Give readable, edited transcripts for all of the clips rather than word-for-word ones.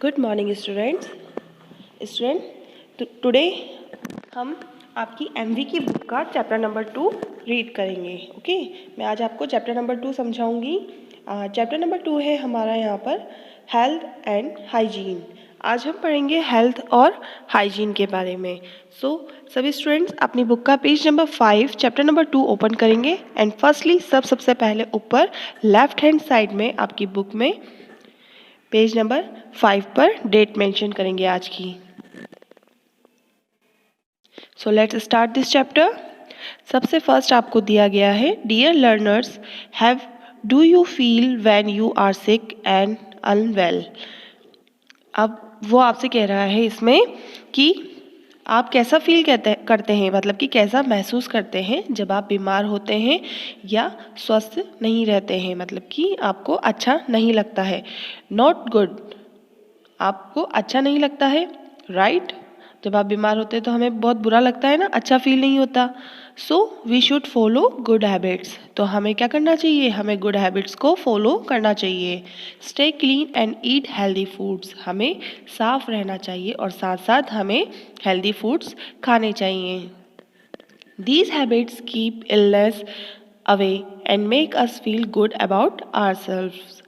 Good morning student today हम आपकी MV की बुक का चैप्टर नंबर 2 रीड करेंगे। ओके, मैं आज आपको चैप्टर नंबर 2 समझाऊंगी। चैप्टर नंबर 2 है हमारा यहाँ पर हेल्थ एंड हाइजीन। आज हम पढ़ेंगे हेल्थ और हाइजीन के बारे में। सभी स्टूडेंट्स अपनी बुक का page number 5 chapter number 2 open करेंगे एंड फर्स्टली सबसे पहले ऊपर लेफ्ट हैंड साइड में आपकी बुक में पेज नंबर 5 पर डेट मेंशन करेंगे आज की। So let's start this chapter. सबसे फर्स्ट आपको दिया गया है, dear learners, have do you feel when you are sick and unwell. अब वो आपसे कह रहा है इसमें कि आप कैसा फील करते हैं, मतलब कि कैसा महसूस करते हैं जब आप बीमार होते हैं या स्वस्थ नहीं रहते हैं, मतलब कि आपको अच्छा नहीं लगता है। नॉट गुड, आपको अच्छा नहीं लगता है, राइट। जब आप बीमार होते हैं तो हमें बहुत बुरा लगता है ना, अच्छा फील नहीं होता। So we should follow good habits. तो हमें क्या करना चाहिए, हमें गुड हैबिट्स को फॉलो करना चाहिए। Stay clean and eat healthy foods, हमें साफ रहना चाहिए और साथ साथ हमें हेल्दी फूड्स खाने चाहिए। These habits keep illness away and make us feel good about ourselves.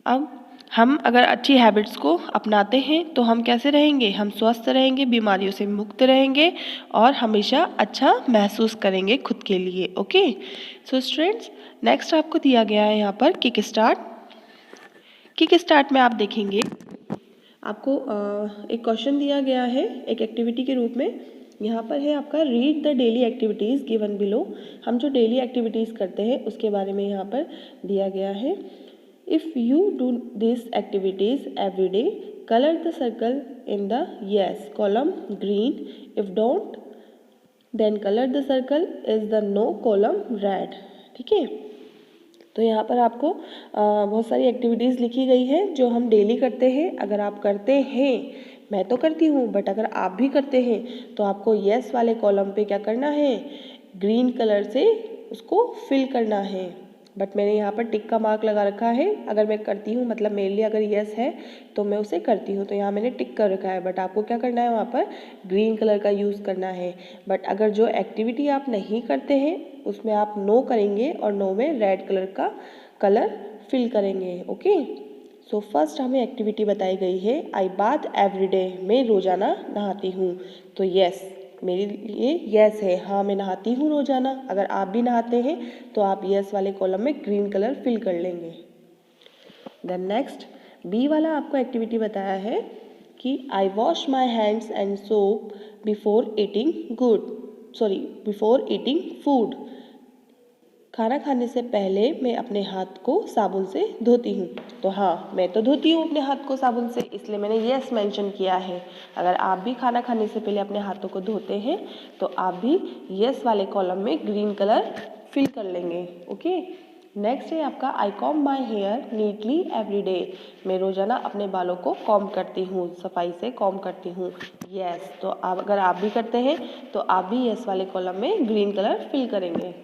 अब हम अगर अच्छी हैबिट्स को अपनाते हैं तो हम कैसे रहेंगे, हम स्वस्थ रहेंगे, बीमारियों से मुक्त रहेंगे और हमेशा अच्छा महसूस करेंगे खुद के लिए। ओके, सो स्टूडेंट्स नेक्स्ट आपको दिया गया है यहाँ पर किक स्टार्ट। किक स्टार्ट में आप देखेंगे आपको एक क्वेश्चन दिया गया है एक एक्टिविटी के रूप में। यहाँ पर है आपका read the daily activities given below. हम जो डेली एक्टिविटीज़ करते हैं उसके बारे में यहाँ पर दिया गया है। If you do this activities every day, colour the circle in the yes column green. If don't then colour the circle is the no column red. ठीक है, तो यहाँ पर आपको बहुत सारी एक्टिविटीज़ लिखी गई है जो हम डेली करते हैं। अगर आप करते हैं, मैं तो करती हूँ, बट अगर आप भी करते हैं तो आपको येस वाले कॉलम पे क्या करना है, ग्रीन कलर से उसको फिल करना है। बट मैंने यहाँ पर टिक का मार्क लगा रखा है। अगर मैं करती हूँ, मतलब मेरे लिए अगर येस है तो मैं उसे करती हूँ, तो यहाँ मैंने टिक कर रखा है। बट आपको क्या करना है, वहाँ पर ग्रीन कलर का यूज़ करना है। बट अगर जो एक्टिविटी आप नहीं करते हैं उसमें आप नो करेंगे और नो में रेड कलर का कलर फिल करेंगे। ओके, सो फर्स्ट हमें एक्टिविटी बताई गई है, आई बाथ एवरी डे, मैं रोज़ाना नहाती हूँ। तो येस, मेरे लिए येस है, हाँ मैं नहाती हूँ रोज़ाना। अगर आप भी नहाते हैं तो आप येस वाले कॉलम में ग्रीन कलर फिल कर लेंगे। देन नेक्स्ट बी वाला आपको एक्टिविटी बताया है कि I wash my hands and soap before eating food. खाना खाने से पहले मैं अपने हाथ को साबुन से धोती हूँ। तो हाँ, मैं तो धोती हूँ अपने हाथ को साबुन से, इसलिए मैंने येस मेंशन किया है। अगर आप भी खाना खाने से पहले अपने हाथों को धोते हैं तो आप भी येस वाले कॉलम में ग्रीन कलर फिल कर लेंगे। ओके, नेक्स्ट है आपका I comb my hair neatly every day, मैं रोज़ाना अपने बालों को कॉम्ब करती हूँ, सफाई से कॉम्ब करती हूँ। येस, तो अगर आप भी करते हैं तो आप भी येस वाले कॉलम में ग्रीन कलर फिल करेंगे।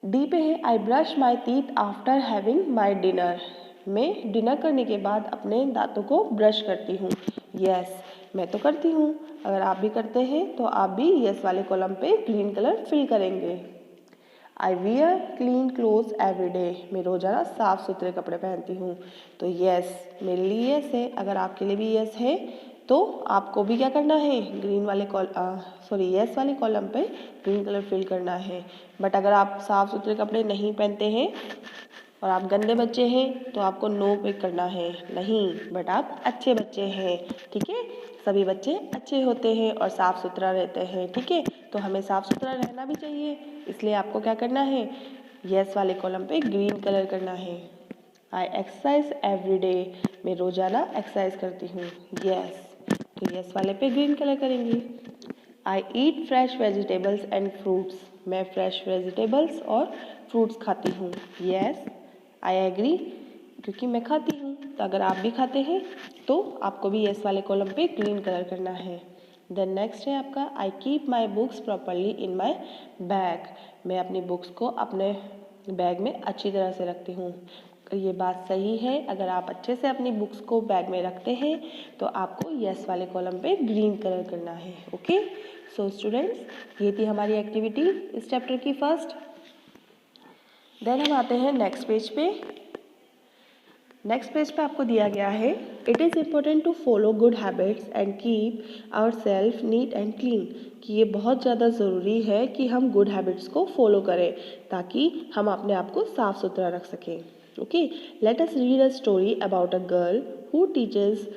डी पे है I brush my teeth after having my dinner, मैं डिनर करने के बाद अपने दांतों को ब्रश करती हूँ। येस, मैं तो करती हूँ। अगर आप भी करते हैं तो आप भी येस वाले कॉलम पे ग्रीन कलर फिल करेंगे। I wear clean clothes every day, मैं रोज़ाना साफ़ सुथरे कपड़े पहनती हूँ। तो येस, मेरे लिए येस है। अगर आपके लिए भी येस है तो आपको भी क्या करना है, येस वाले कॉलम पे ग्रीन कलर फिल करना है। बट अगर आप साफ़ सुथरे कपड़े नहीं पहनते हैं और आप गंदे बच्चे हैं तो आपको नो पे करना है, नहीं, बट आप अच्छे बच्चे हैं। ठीक है, सभी बच्चे अच्छे होते हैं और साफ़ सुथरा रहते हैं। ठीक है, तो हमें साफ़ सुथरा रहना भी चाहिए, इसलिए आपको क्या करना है, येस वाले कॉलम पे ग्रीन कलर करना है। आई एक्सरसाइज एवरी डे, मैं रोज़ाना एक्सरसाइज करती हूँ। येस, तो येस वाले पे ग्रीन कलर करेंगे। I eat fresh vegetables and fruits, मैं फ्रेश वेजिटेबल्स और फ्रूट्स खाती हूँ। येस, आई एग्री, क्योंकि मैं खाती हूँ। तो अगर आप भी खाते हैं तो आपको भी येस वाले कॉलम पे ग्रीन कलर करना है। देन नेक्स्ट है आपका I keep my books properly in my bag, मैं अपनी बुक्स को अपने बैग में अच्छी तरह से रखती हूँ। ये बात सही है। अगर आप अच्छे से अपनी बुक्स को बैग में रखते हैं तो आपको यस वाले कॉलम पे ग्रीन कलर करना है। ओके, सो स्टूडेंट्स, ये थी हमारी एक्टिविटी इस चैप्टर की फर्स्ट। देन हम आते हैं नेक्स्ट पेज पे। नेक्स्ट पेज पे आपको दिया गया है, it is important to follow good habits and keep our self neat and clean, कि ये बहुत ज़्यादा ज़रूरी है कि हम गुड हैबिट्स को फॉलो करें ताकि हम अपने आप को साफ सुथरा रख सकें। Okay, let us read a story about a girl who teaches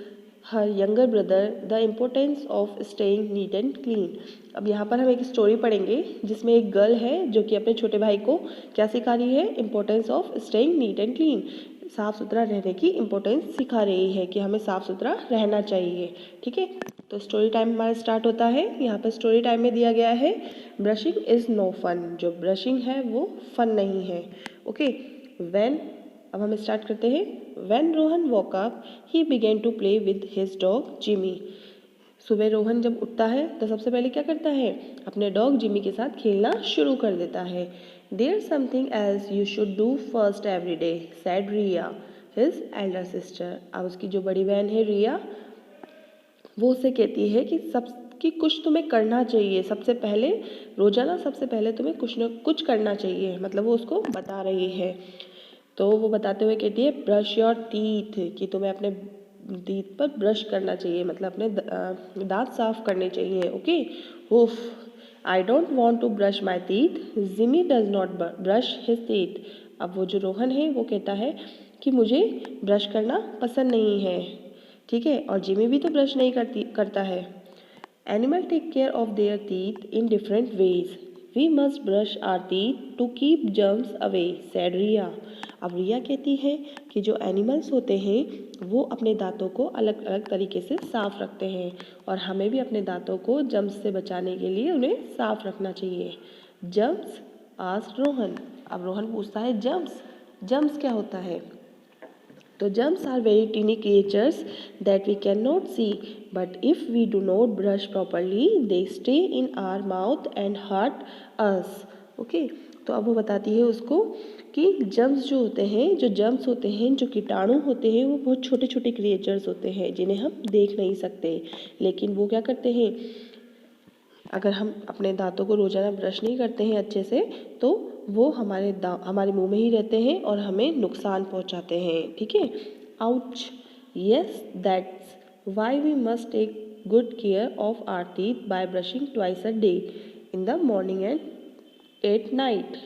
her younger brother the importance of staying NEET and clean. अब यहाँ पर हम एक स्टोरी पढ़ेंगे जिसमें एक गर्ल है जो कि अपने छोटे भाई को क्या सिखा रही है, importance of staying NEET and clean, साफ़ सुथरा रहने की इम्पोर्टेंस सिखा रही है कि हमें साफ़ सुथरा रहना चाहिए। ठीक है, तो स्टोरी टाइम हमारा स्टार्ट होता है। यहाँ पर स्टोरी टाइम में दिया गया है, ब्रशिंग इज़ नो फन, जो ब्रशिंग है वो फन नहीं है। ओके, व्हेन, अब हम स्टार्ट करते हैं। When Rohan walk up he began to play with his dog Jimmy. सुबह रोहन जब उठता है तो सबसे पहले क्या करता है, अपने डॉग जिमी के साथ खेलना शुरू कर देता है। There something else you should do first every day, said Riya his elder sister. अब उसकी जो बड़ी बहन है रिया, वो उसे कहती है कि कुछ तुम्हें करना चाहिए, सबसे पहले रोजाना सबसे पहले तुम्हें कुछ न कुछ करना चाहिए, मतलब वो उसको बता रही है। तो वो बताते हुए कहती है, ब्रश योर टीथ, कि तुम्हें अपने टीथ पर ब्रश करना चाहिए, मतलब अपने दांत साफ करने चाहिए। Okay, uff, I don't want to brush my teeth, Jimmy does not brush his teeth. अब वो जो रोहन है वो कहता है कि मुझे ब्रश करना पसंद नहीं है। ठीक है, और जिमी भी तो ब्रश नहीं करता है। Animal take care of their teeth in different ways, we must brush our teeth to keep germs away, said Riya. अब रिया कहती है कि जो एनिमल्स होते हैं वो अपने दांतों को अलग अलग तरीके से साफ रखते हैं और हमें भी अपने दांतों को जर्म्स से बचाने के लिए उन्हें साफ रखना चाहिए। Germs, asked Rohan. अब रोहन पूछता है जर्म्स, जर्म्स क्या होता है? तो germs are very teeny creatures that we cannot see, but if we do not brush properly, they stay in our mouth and hurt us. Okay, तो अब वो बताती है उसको कि जर्म्स जो होते हैं, जो जर्म्स होते हैं, जो कीटाणु होते हैं, वो बहुत छोटे छोटे क्रिएचर्स होते हैं जिन्हें हम देख नहीं सकते, लेकिन वो क्या करते हैं, अगर हम अपने दांतों को रोज़ाना ब्रश नहीं करते हैं अच्छे से तो वो हमारे मुंह में ही रहते हैं और हमें नुकसान पहुंचाते हैं। ठीक है, ouch, yes that's why we must take good care of our teeth by brushing twice a day, in the morning and at night.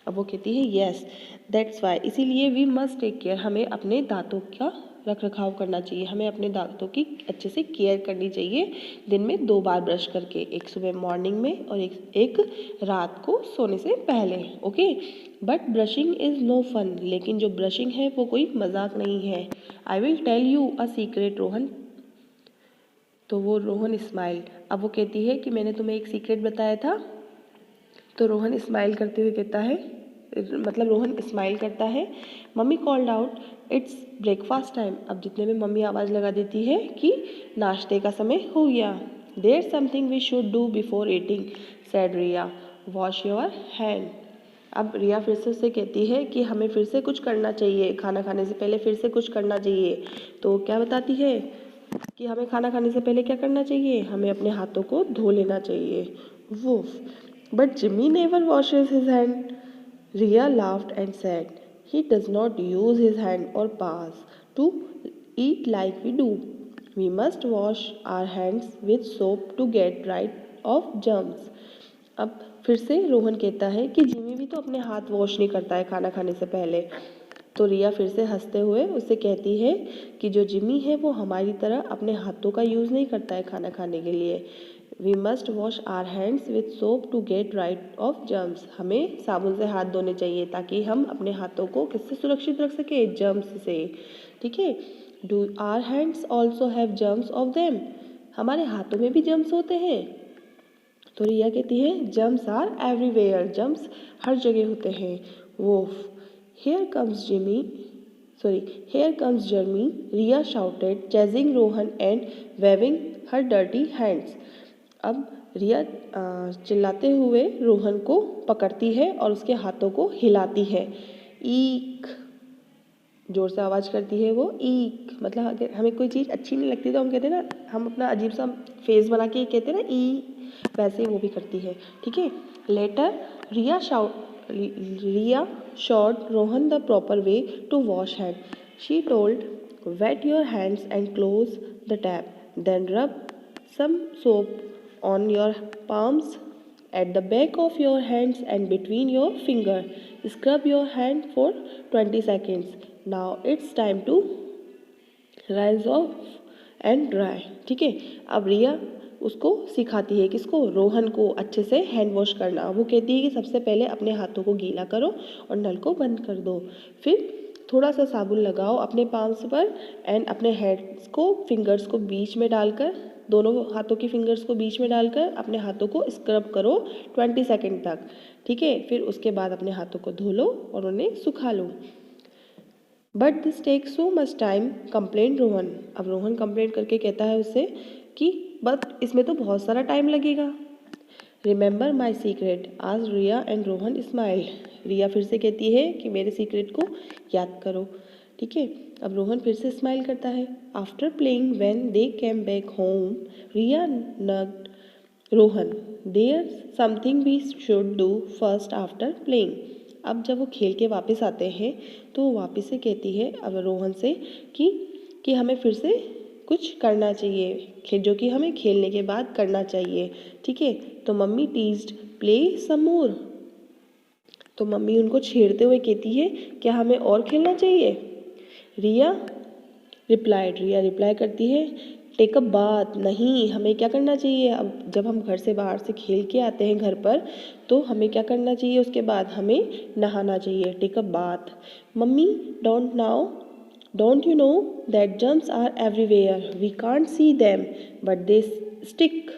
अब वो कहती है यस दैट्स वाई, इसीलिए वी मस्ट टेक केयर, हमें अपने दांतों का रख रखाव करना चाहिए, हमें अपने दांतों की अच्छे से केयर करनी चाहिए, दिन में 2 बार ब्रश करके, एक सुबह मॉर्निंग में और एक रात को सोने से पहले। Okay, but brushing is no fun, लेकिन जो ब्रशिंग है वो कोई मजाक नहीं है। I will tell you a secret Rohan. तो वो रोहन स्माइल्ड। अब वो कहती है कि मैंने तुम्हें एक सीक्रेट बताया था। तो रोहन स्माइल करते हुए कहता है, मतलब रोहन स्माइल करता है। Mummy called out it's breakfast time. अब जितने में मम्मी आवाज़ लगा देती है कि नाश्ते का समय हो गया। There something we should do before eating, said Riya, wash your hand. अब रिया फिर से उससे कहती है कि हमें फिर से कुछ करना चाहिए, खाना खाने से पहले फिर से कुछ करना चाहिए। तो क्या बताती है कि हमें खाना खाने से पहले क्या करना चाहिए, हमें अपने हाथों को धो लेना चाहिए। Woof, but Jimmy never washes his hand, Ria laughed and said, he does not use his hand or paws to eat like we do. We must wash our hands with soap to get rid of germs. अब फिर से रोहन कहता है कि Jimmy भी तो अपने हाथ वॉश नहीं करता है खाना खाने से पहले। तो रिया फिर से हंसते हुए उससे कहती है कि जो जिमी है वो हमारी तरह अपने हाथों का यूज़ नहीं करता है खाना खाने के लिए। We must wash our hands with soap to get rid of germs, हमें साबुन से हाथ धोने चाहिए ताकि हम अपने हाथों को किससे सुरक्षित रख सके, जर्म्स से। ठीक है, do our hands also have germs of them, हमारे हाथों में भी जर्म्स होते हैं। तो रिया कहती है जर्म्स आर एवरीवेयर, जर्म्स हर जगह होते हैं। वोफ, here comes Jeremy, Ria shouted, chasing Rohan and waving her dirty hands. अब रिया चिल्लाते हुए रोहन को पकड़ती है और उसके हाथों को हिलाती है। ईक, ज़ोर से आवाज़ करती है वो ईक। मतलब अगर हमें कोई चीज़ अच्छी नहीं लगती तो हम कहते हैं ना, हम अपना अजीब सा फेस बना के कहते हैं ना ई, वैसे वो भी करती है। ठीक है। Later Riya showed Rohan the proper way to wash hand. She told, wet your hands and close the tap. Then rub some soap on your palms, at the back of your hands and between your finger. Scrub your hand for 20 seconds. Now it's time to rinse off and dry. ठीक है। अब रिया उसको सिखाती है, किसको, रोहन को, अच्छे से हैंड वॉश करना। वो कहती है कि सबसे पहले अपने हाथों को गीला करो और नल को बंद कर दो, फिर थोड़ा सा साबुन लगाओ अपने पाम्स पर एंड अपने हैंड्स को, फिंगर्स को बीच में डालकर, दोनों हाथों की फिंगर्स को बीच में डालकर अपने हाथों को स्क्रब करो 20 सेकेंड तक। ठीक है। फिर उसके बाद अपने हाथों को धो लो और उन्हें सुखा लो। But this take so much time, complain Rohan. अब रोहन कंप्लेन करके कहता है उससे कि बट इसमें तो बहुत सारा टाइम लगेगा। रिमेंबर माई सीक्रेट, आज रिया एंड रोहन स्माइल। रिया फिर से कहती है कि मेरे सीक्रेट को याद करो। ठीक है। अब रोहन फिर से स्माइल करता है। After playing when they came back home, Riya nudged Rohan, there something we should do first after playing. अब जब वो खेल के वापस आते हैं तो वो वापस से कहती है अब रोहन से कि हमें फिर से कुछ करना चाहिए, जो कि हमें खेलने के बाद करना चाहिए। ठीक है। तो मम्मी टीज्ड, प्ले सम मोर। तो मम्मी उनको छेड़ते हुए कहती है क्या हमें और खेलना चाहिए। रिया रिप्लाई करती है, टेक अ बाथ। नहीं, हमें क्या करना चाहिए, अब जब हम घर से बाहर से खेल के आते हैं घर पर तो हमें क्या करना चाहिए, उसके बाद हमें नहाना चाहिए, take a bath. Mummy don't you know that germs are everywhere, we can't see them but they stick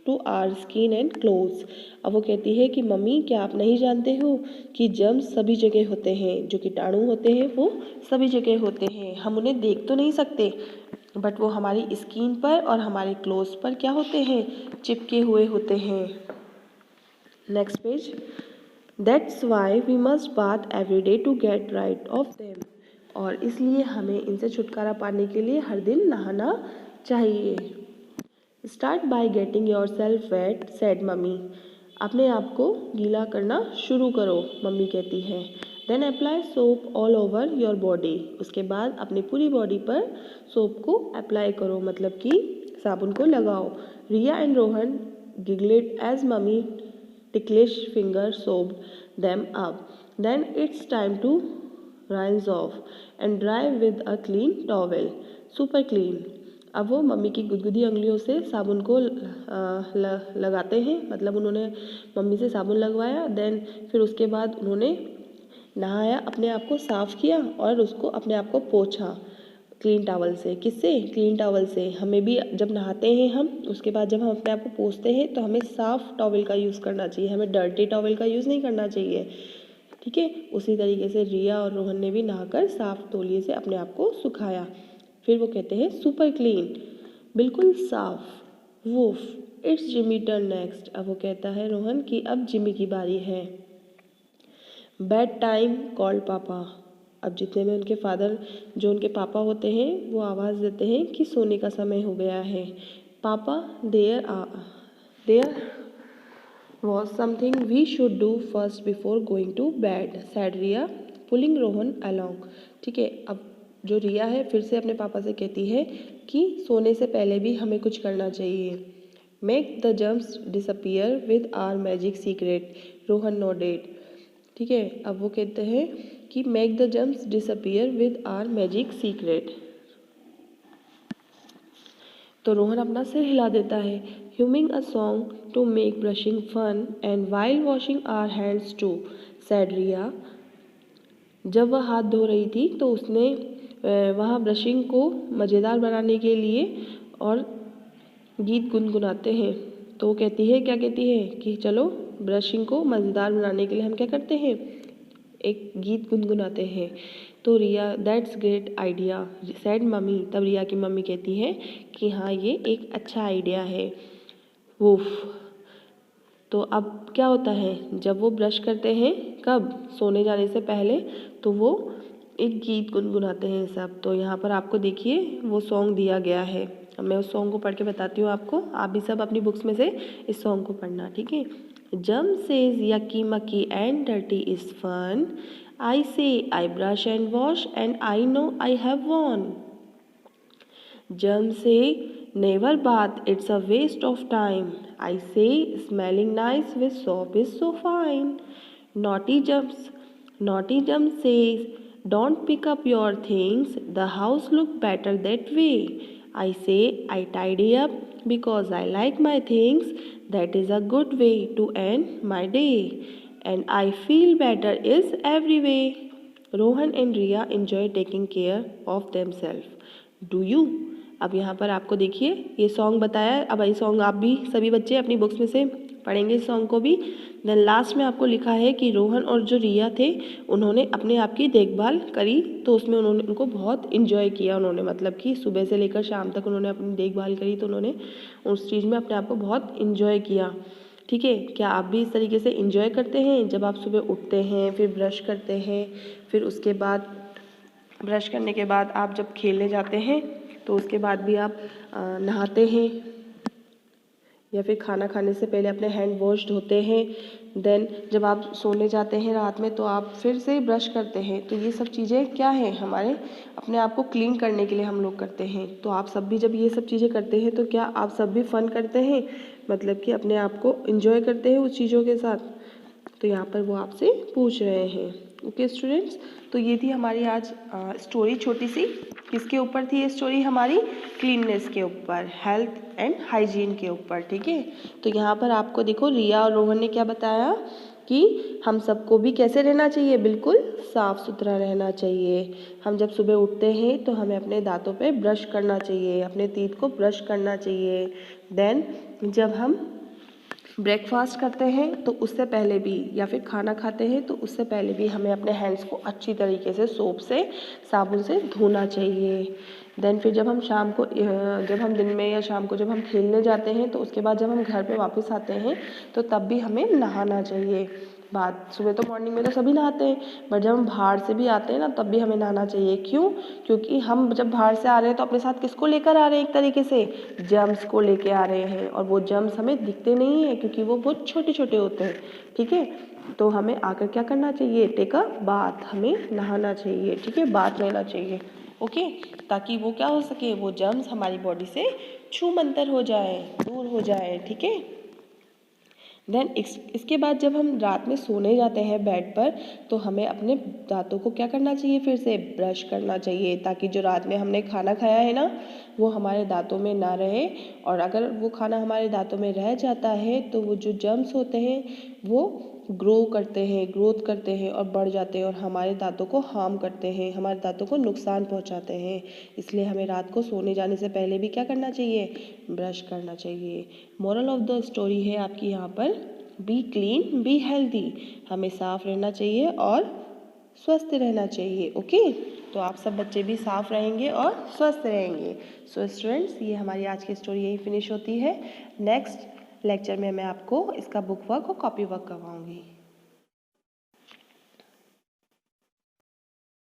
to our skin and clothes. अब वो कहती है कि मम्मी क्या आप नहीं जानते हो कि जर्म्स सभी जगह होते हैं, जो कीटाणु होते हैं वो सभी जगह होते हैं, हम उन्हें देख तो नहीं सकते बट वो हमारी स्किन पर और हमारे क्लोथ्स पर क्या होते हैं, चिपके हुए होते हैं। Next page. That's why we must bath every day to get rid of them. और इसलिए हमें इनसे छुटकारा पाने के लिए हर दिन नहाना चाहिए। Start by getting your self weight, said mummy. अपने आप को गीला करना शुरू करो, मम्मी कहती है। Then apply soap all over your body. उसके बाद अपनी पूरी बॉडी पर सोप को अप्लाई करो, मतलब कि साबुन को लगाओ। Riya and Rohan giggled as mummy ticklish finger soaped them up. Then it's time to rinse off and dry with a clean towel. Super clean. अब वो मम्मी की गुदगुदी उंगलियों से साबुन को लगाते हैं, मतलब उन्होंने मम्मी से साबुन लगवाया। देन फिर उसके बाद उन्होंने नहाया, अपने आप को साफ़ किया और उसको अपने आप को पोंछा क्लीन टावल से। किससे, क्लीन टावल से। हमें भी जब नहाते हैं हम, उसके बाद जब हम अपने आप को पोंछते हैं तो हमें साफ़ टॉवल का यूज़ करना चाहिए, हमें डर्टी टॉवल का यूज़ नहीं करना चाहिए। ठीक है। उसी तरीके से रिया और रोहन ने भी नहाकर साफ़ तौलिए से अपने आप को सुखाया। फिर वो कहते हैं सुपर क्लीन, बिल्कुल साफ। Woof it's Jimmy turn next. अब वो कहता है रोहन कि अब जिमी की बारी है। बेड टाइम कॉल्ड पापा। अब जितने में उनके फादर, जो उनके पापा होते हैं, वो आवाज़ देते हैं कि सोने का समय हो गया है। Papa there was something we should do first before going to bed, said Riya pulling Rohan along. ठीक है। अब जो रिया है फिर से अपने पापा से कहती है कि सोने से पहले भी हमें कुछ करना चाहिए। Make the germs disappear with our magic secret, Rohan nodded. ठीक है। अब वो कहते हैं कि make the germs disappear with our magic secret. तो रोहन अपना सिर हिला देता है। Humming a song to make brushing fun and while washing our hands too, said Riya. जब वह हाथ धो रही थी तो उसने वहाँ ब्रशिंग को मज़ेदार बनाने के लिए और गीत गुनगुनाते हैं। तो वो कहती है, क्या कहती है कि चलो ब्रशिंग को मज़ेदार बनाने के लिए हम क्या करते हैं, एक गीत गुनगुनाते हैं। तो Riya that's great idea, said mummy. तब रिया की मम्मी कहती है कि हाँ ये एक अच्छा आइडिया है। वूफ। तो अब क्या होता है, जब वो ब्रश करते हैं, कब, सोने जाने से पहले, तो वो एक गीत गुनगुनाते हैं सब। तो यहाँ पर आपको देखिए वो सॉन्ग दिया गया है। अब मैं उस सॉन्ग को पढ़ के बताती हूँ आपको, आप भी सब अपनी बुक्स में से इस सॉन्ग को पढ़ना, ठीक है। Jum says yucky mucky and dirty is fun, I say I brush and wash and I know I have won. Jum say never bath, it's a waste of time. I say smelling nice with soap is so fine. Naughty Jump says don't pick up your things, the house look better that way. I say I tidy up because I like my things, that is a good way to end my day. And I feel better is every way. Rohan and Riya enjoy taking care of themselves. Do you? अब यहाँ पर आपको देखिए ये song बताया है। अब ये सॉन्ग आप भी सभी बच्चे अपनी बुक्स में से पढ़ेंगे इस सॉन्ग को भी। देन लास्ट में आपको लिखा है कि रोहन और जो रिया थे उन्होंने अपने आप की देखभाल करी, तो उसमें उन्होंने उनको बहुत इन्जॉय किया। उन्होंने मतलब कि सुबह से लेकर शाम तक उन्होंने अपनी देखभाल करी, तो उन्होंने उस चीज़ में अपने आप को बहुत इन्जॉय किया, ठीक है। क्या आप भी इस तरीके से इन्जॉय करते हैं? जब आप सुबह उठते हैं, फिर ब्रश करते हैं, फिर उसके बाद ब्रश करने के बाद आप जब खेलने जाते हैं तो उसके बाद भी आप नहाते हैं, या फिर खाना खाने से पहले अपने हैंड वॉश धोते हैं। देन जब आप सोने जाते हैं रात में तो आप फिर से ब्रश करते हैं। तो ये सब चीज़ें क्या हैं, हमारे अपने आप को क्लीन करने के लिए हम लोग करते हैं। तो आप सब भी जब ये सब चीज़ें करते हैं तो क्या आप सब भी फन करते हैं, मतलब कि अपने आप को एंजॉय करते हैं उस चीज़ों के साथ? तो यहाँ पर वो आपसे पूछ रहे हैं। ओके स्टूडेंट्स, तो ये थी हमारी आज स्टोरी छोटी सी। किसके ऊपर थी ये स्टोरी हमारी? क्लीननेस के ऊपर, हेल्थ एंड हाइजीन के ऊपर, ठीक है। तो यहाँ पर आपको देखो रिया और रोहन ने क्या बताया कि हम सबको भी कैसे रहना चाहिए, बिल्कुल साफ़ सुथरा रहना चाहिए। हम जब सुबह उठते हैं तो हमें अपने दांतों पे ब्रश करना चाहिए, अपने टीथ को ब्रश करना चाहिए। देन जब हम ब्रेकफास्ट करते हैं तो उससे पहले भी, या फिर खाना खाते हैं तो उससे पहले भी हमें अपने हैंड्स को अच्छी तरीके से सोप से, साबुन से धोना चाहिए। देन फिर जब हम शाम को जब हम दिन में या शाम को जब हम खेलने जाते हैं तो उसके बाद जब हम घर पे वापस आते हैं तो तब भी हमें नहाना चाहिए। बाद सुबह तो मॉर्निंग में तो सभी नहाते हैं, बट जब हम बाहर से भी आते हैं ना तब भी हमें नहाना चाहिए। क्यों? क्योंकि हम जब बाहर से आ रहे हैं तो अपने साथ किसको लेकर आ रहे हैं? एक तरीके से जर्म्स को लेके आ रहे हैं, और वो जर्म्स हमें दिखते नहीं हैं क्योंकि वो बहुत छोटे छोटे होते हैं, ठीक है। तो हमें आकर क्या करना चाहिए? टेक अ बाथ, हमें नहाना चाहिए, ठीक है, बाथ लेना चाहिए, ओके, ताकि वो क्या हो सके, वो जर्म्स हमारी बॉडी से छूमंतर हो जाए, दूर हो जाए, ठीक है। देन इसके बाद जब हम रात में सोने जाते हैं बेड पर तो हमें अपने दांतों को क्या करना चाहिए? फिर से ब्रश करना चाहिए, ताकि जो रात में हमने खाना खाया है ना वो हमारे दांतों में ना रहे। और अगर वो खाना हमारे दांतों में रह जाता है तो वो जो जर्म्स होते हैं वो ग्रोथ करते हैं और बढ़ जाते हैं और हमारे दांतों को हार्म करते हैं, हमारे दांतों को नुकसान पहुंचाते हैं। इसलिए हमें रात को सोने जाने से पहले भी क्या करना चाहिए? ब्रश करना चाहिए। मोरल ऑफ द स्टोरी है आपकी यहाँ पर, बी क्लीन बी हेल्दी, हमें साफ रहना चाहिए और स्वस्थ रहना चाहिए, ओके। तो आप सब बच्चे भी साफ रहेंगे और स्वस्थ रहेंगे। सो स्टूडेंट्स, ये हमारी आज की स्टोरी यही फिनिश होती है। नेक्स्ट लेक्चर में मैं आपको इसका बुक वर्क और कॉपी वर्क करवाऊँगी।